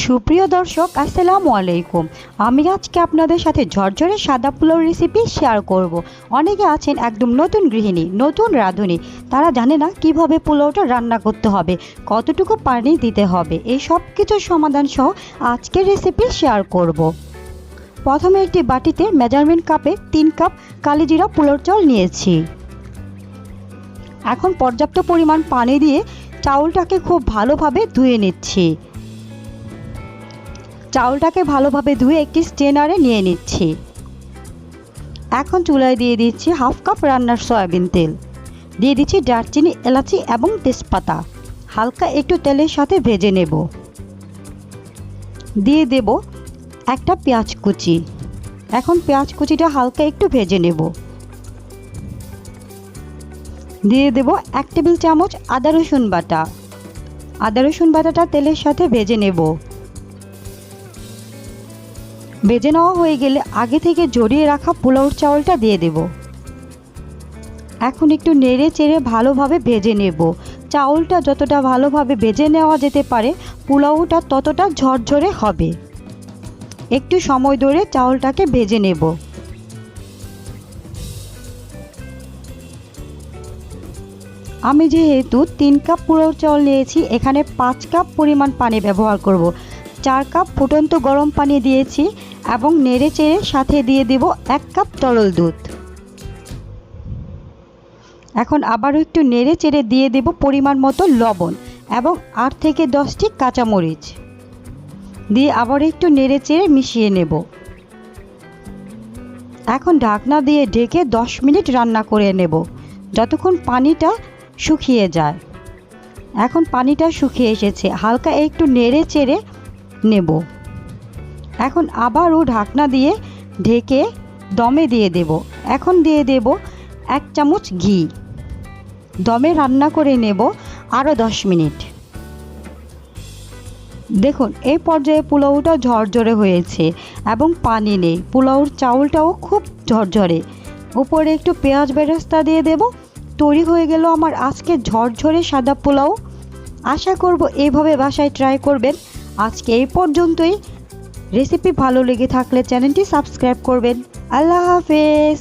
সুপ্রিয় দর্শক, আসসালামু আলাইকুম। আমি আজকে আপনাদের সাথে ঝরঝরে সাদা পোলাও রেসিপি শেয়ার করব। অনেকে আছেন একদম নতুন গৃহিণী, নতুন রাঁধুনি, তারা জানে না কিভাবে পোলাওটা রান্না করতে হবে, কতটুকু পানি দিতে হবে। এই সব কিছুর সমাধান সহ আজকের রেসিপি শেয়ার করব। প্রথমে একটি বাটিতে মেজারমেন্ট কাপে 3 কাপ কালিজিরা পোলাওর চাল নিয়েছি। এখন পর্যাপ্ত পরিমাণ পানি দিয়ে চাউলটাকে খুব ভালোভাবে ধুয়ে নিচ্ছি। চাউলটাকে ভালোভাবে ধুয়ে একটি স্ট্রেনারে নিয়ে নিচ্ছি। এখন চুলায় দিয়ে দিচ্ছি হাফ কাপ রান্নার সয়াবিন তেল, দিয়ে দিচ্ছি দারচিনি, এলাচি এবং তেজপাতা। হালকা একটু তেলের সাথে ভেজে নেব। দিয়ে দেব একটা পেঁয়াজ কুচি। এখন পেঁয়াজ কুচিটা হালকা একটু ভেজে নেব। দিয়ে দেব 1 টেবিল চামচ আদা রসুন বাটা। আদা রসুন বাটাটা তেলের সাথে ভেজে নেব। ভেজে নেওয়া হয়ে গেলে আগে থেকে ঝরিয়ে রাখা পোলাওর চাউলটা দিয়ে দেব। এখন একটু নেড়ে চেড়ে ভালোভাবে ভেজে নেব। চাউলটা যতটা ভালোভাবে ভেজে নেওয়া যেতে পারে, পোলাওটা ততটা ঝরঝরে হবে। একটু সময় ধরে চাউলটাকে ভেজে নেব। আমি যেহেতু 3 কাপ পোলাওর চাউল নিয়েছি, এখানে 5 কাপ পরিমাণ পানি ব্যবহার করব। 4 কাপ ফুটন্ত গরম পানি দিয়েছি এবং নেড়ে চেড়ে সাথে দিয়ে দেব 1 কাপ তরল দুধ। এখন আবারও একটু নেড়ে চেড়ে দিয়ে দেব পরিমাণ মতো লবণ এবং 8 থেকে 10টি কাঁচামরিচ দিয়ে আবার একটু নেড়ে চেড়ে মিশিয়ে নেব। এখন ঢাকনা দিয়ে ঢেকে 10 মিনিট রান্না করে নেব, যতক্ষণ পানিটা শুকিয়ে যায়। এখন পানিটা শুকিয়ে এসেছে, হালকা একটু নেড়ে চেড়ে নেব। এখন আবারও ঢাকনা দিয়ে ঢেকে দমে দিয়ে দেব। এখন দিয়ে দেব 1 চামচ ঘি। দমে রান্না করে নেব আরও 10 মিনিট। দেখুন, এই পর্যায়ে পোলাওটা ঝরঝরে হয়েছে এবং পানি নেই। পোলাওর চাউলটাও খুব ঝরঝরে। উপরে একটু পেঁয়াজ বেরেস্তা দিয়ে দেব। তৈরি হয়ে গেল আমার আজকে ঝরঝরে সাদা পোলাও। আশা করব এইভাবে বাসায় ট্রাই করবেন। আজকে এই পর্যন্তই। রেসিপি ভালো লেগে থাকলে চ্যানেলটি সাবস্ক্রাইব করবেন। আল্লাহ হাফেজ।